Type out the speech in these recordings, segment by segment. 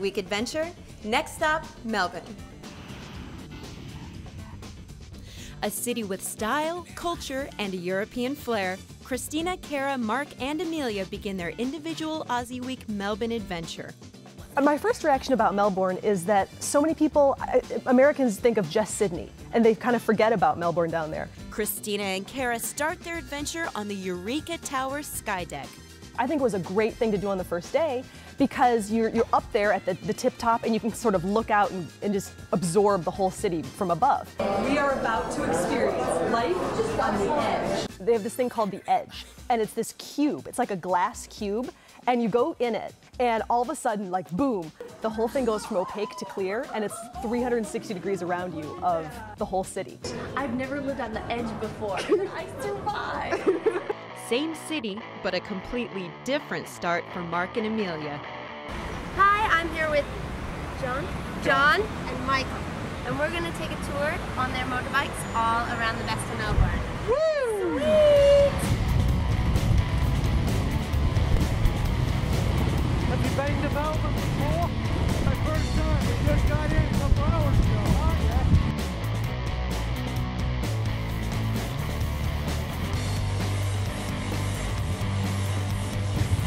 Week adventure. Next stop, Melbourne. A city with style, culture, and a European flair, Christina, Cara, Mark, and Amelia begin their individual Aussie Week Melbourne adventure. My first reaction about Melbourne is that so many people, Americans think of just Sydney, and they kind of forget about Melbourne down there. Christina and Cara start their adventure on the Eureka Tower skydeck. I think it was a great thing to do on the first day because you're up there at the tip top and you can sort of look out and just absorb the whole city from above. We are about to experience life just on the edge. They have this thing called the Edge, and it's this cube. It's like a glass cube, and you go in it, and all of a sudden, like boom, the whole thing goes from opaque to clear, and it's 360 degrees around you of the whole city. I've never lived on the edge before. I survived. Same city, but a completely different start for Mark and Amelia. Hi, I'm here with John, and Michael. And we're going to take a tour on their motorbikes all around the best of Melbourne. Woo! Sweet! Have you been to Melbourne before? My first time. We just got in a couple hours ago. Oh, yeah.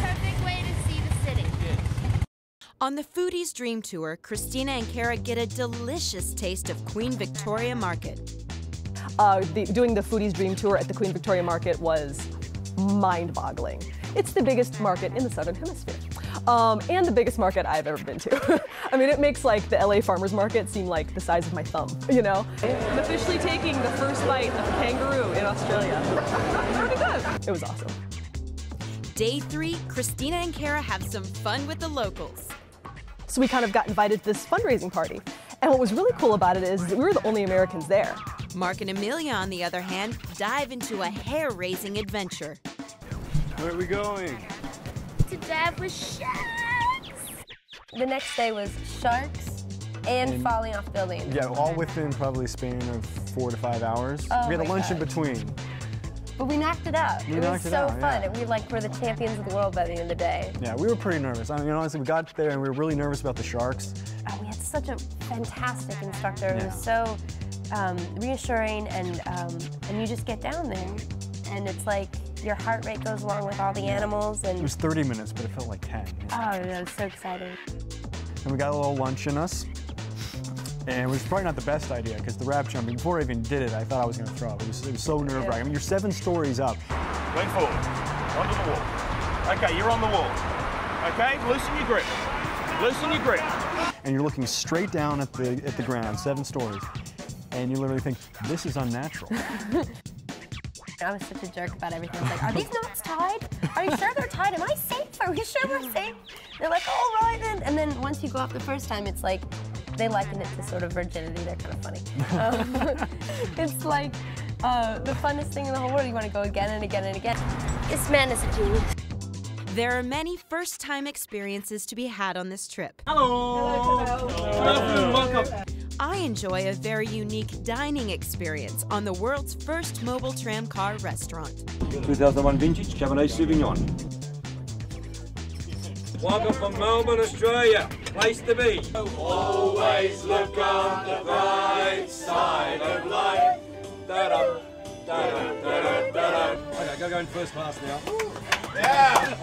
Perfect way to see the city. On the Foodie's Dream Tour, Christina and Cara get a delicious taste of Queen Victoria Market. Doing the Foodie's Dream Tour at the Queen Victoria Market was mind-boggling. It's the biggest market in the Southern Hemisphere. And the biggest market I've ever been to. I mean, it makes like the LA Farmers Market seem like the size of my thumb, you know? I'm officially taking the first bite of a kangaroo in Australia. Pretty good. It was awesome. Day 3, Christina and Cara have some fun with the locals. So we kind of got invited to this fundraising party. And what was really cool about it is that we were the only Americans there. Mark and Amelia, on the other hand, dive into a hair-raising adventure. Where are we going? To dive with sharks. The next day was sharks and falling off buildings. Yeah, all within probably a span of 4 to 5 hours. Oh We had a my lunch in God. between. But we knocked it out. It was so fun. Yeah. And we were the champions of the world by the end of the day. Yeah, we were pretty nervous. I mean, honestly, we got there and we were really nervous about the sharks. We had such a fantastic instructor. It Yeah. was so reassuring, and you just get down there, and it's like your heart rate goes along with all the animals. And It was 30 minutes, but it felt like 10. oh, it was so exciting. And we got a little lunch in us. And it was probably not the best idea because the rap jumping, before I even did it, I thought I was going to throw up. It was so nerve-wracking. I mean, you're 7 stories up. Lean forward, onto the wall. Okay, you're on the wall. Okay, loosen your grip. Loosen your grip. And you're looking straight down at the ground, 7 stories. And you literally think, this is unnatural. I was such a jerk about everything. I was like, are these knots tied? Are you sure they're tied? Am I safe? Are we sure we're safe? They're like, all right then. And then once you go up the first time, it's like, they liken it to sort of virginity. They're kind of funny. It's like the funnest thing in the whole world. You want to go again and again and again. This man is a genius. There are many first-time experiences to be had on this trip. Hello. Hello. Welcome. I enjoy a very unique dining experience on the world's first mobile tram car restaurant. 2001 vintage Cabernet Sauvignon. Welcome from Melbourne, Australia. Place to be. Always look on the bright side of life. Da-da, da-da, da-da, da-da. Okay, I gotta go in first class now. Yeah!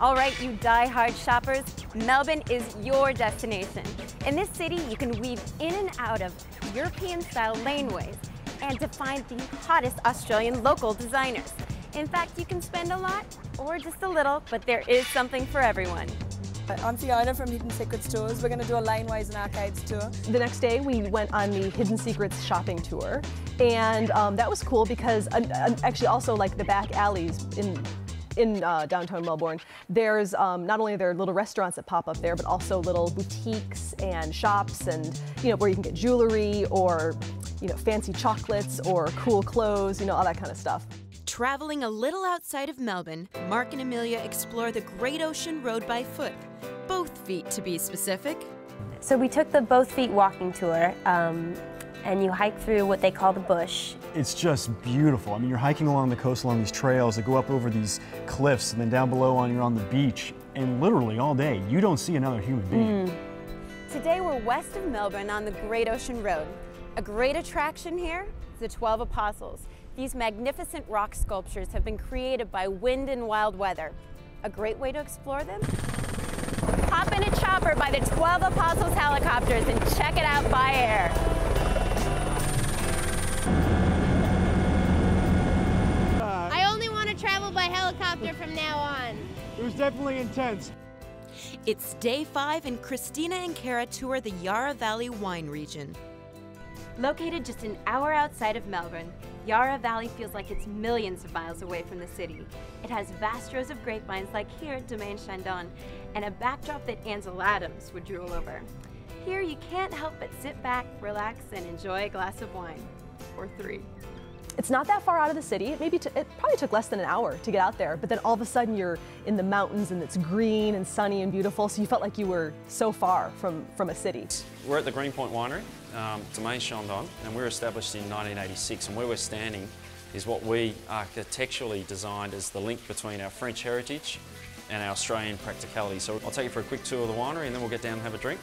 All right, you die-hard shoppers, Melbourne is your destination. In this city, you can weave in and out of European-style laneways and to find the hottest Australian local designers. In fact, you can spend a lot or just a little, but there is something for everyone. I'm Fiona from Hidden Secrets Tours. We're going to do a Laneways and Arcades tour. The next day, we went on the Hidden Secrets shopping tour, and that was cool because actually also like the back alleys in downtown Melbourne, there's not only are there little restaurants that pop up there, but also little boutiques and shops, and where you can get jewelry or fancy chocolates or cool clothes, all that kind of stuff. Traveling a little outside of Melbourne, Mark and Amelia explore the Great Ocean Road by foot. Both feet, to be specific. So we took the Both Feet walking tour, and you hike through what they call the bush. It's just beautiful. I mean, you're hiking along the coast along these trails that go up over these cliffs, and then down below you're on the beach. and literally all day, you don't see another human being. Today we're west of Melbourne on the Great Ocean Road. A great attraction here is the 12 Apostles. These magnificent rock sculptures have been created by wind and wild weather. A great way to explore them? Hop in a chopper by the 12 Apostles helicopters and check it out by air. I only want to travel by helicopter from now on. It was definitely intense. It's day 5 and Christina and Kara tour the Yarra Valley wine region. Located just an hour outside of Melbourne, Yarra Valley feels like it's millions of miles away from the city. It has vast rows of grapevines like here at Domaine Chandon, and a backdrop that Ansel Adams would drool over. Here you can't help but sit back, relax, and enjoy a glass of wine. Or 3. It's not that far out of the city. It probably took less than an hour to get out there, but then all of a sudden you're in the mountains and it's green and sunny and beautiful, so you felt like you were so far from a city. We're at the Greenpoint Winery, Domaine Chandon, and we were established in 1986, and where we're standing is what we architecturally designed as the link between our French heritage and our Australian practicality. So I'll take you for a quick tour of the winery and then we'll get down and have a drink.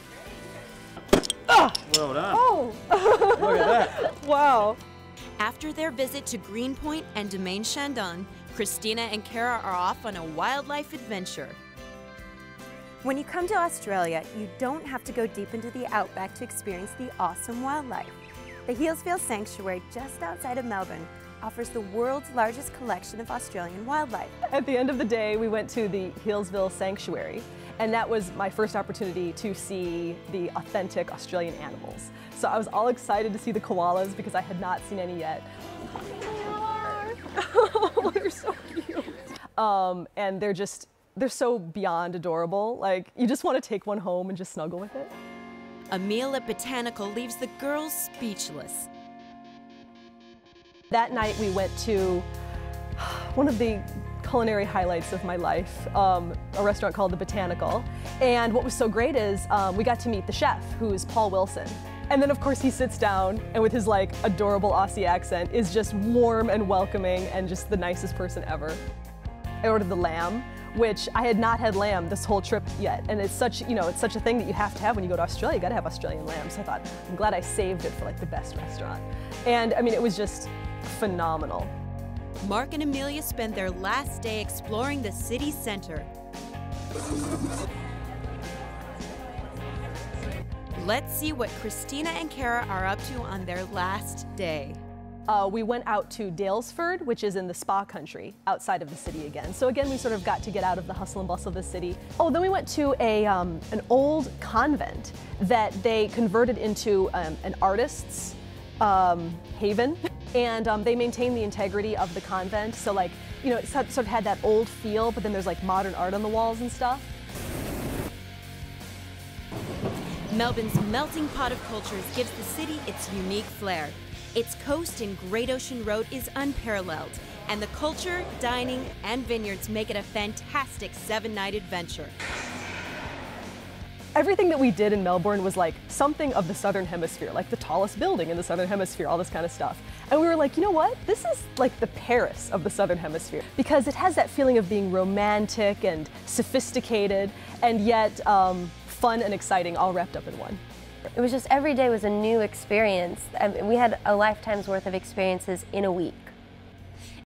Ah! Well done. Oh! Look at that. Wow. After their visit to Greenpoint and Domaine Chandon, Christina and Kara are off on a wildlife adventure. When you come to Australia, you don't have to go deep into the outback to experience the awesome wildlife. The Healesville Sanctuary, just outside of Melbourne, offers the world's largest collection of Australian wildlife. At the end of the day, we went to the Healesville Sanctuary, and that was my first opportunity to see the authentic Australian animals. So I was all excited to see the koalas because I had not seen any yet. Oh, they're so cute. And they're so beyond adorable. Like, you just want to take one home and just snuggle with it. A meal at Botanical leaves the girls speechless. That night we went to one of the culinary highlights of my life, a restaurant called the Botanical. And what was so great is we got to meet the chef, who's Paul Wilson. And then of course he sits down and with his like adorable Aussie accent is just warm and welcoming and just the nicest person ever. I ordered the lamb, which I had not had lamb this whole trip yet. And it's such, it's such a thing that you have to have when you go to Australia. You gotta have Australian lamb. So I thought, I'm glad I saved it for like the best restaurant. And I mean, it was just phenomenal. Mark and Amelia spend their last day exploring the city center. Let's see what Christina and Kara are up to on their last day. We went out to Daylesford, which is in the spa country, outside of the city again. So again, we sort of got to get out of the hustle and bustle of the city. Oh, then we went to an old convent that they converted into an artist's haven. And they maintain the integrity of the convent. So like, it sort of had that old feel, but then there's like modern art on the walls and stuff. Melbourne's melting pot of cultures gives the city its unique flair. Its coast and Great Ocean Road is unparalleled, and the culture, dining, and vineyards make it a fantastic 7-night adventure. Everything that we did in Melbourne was like something of the Southern Hemisphere, like the tallest building in the Southern Hemisphere, all this kind of stuff. And we were like, you know what? This is like the Paris of the Southern Hemisphere because it has that feeling of being romantic and sophisticated and yet fun and exciting all wrapped up in one. It was just every day was a new experience. We had a lifetime's worth of experiences in a week.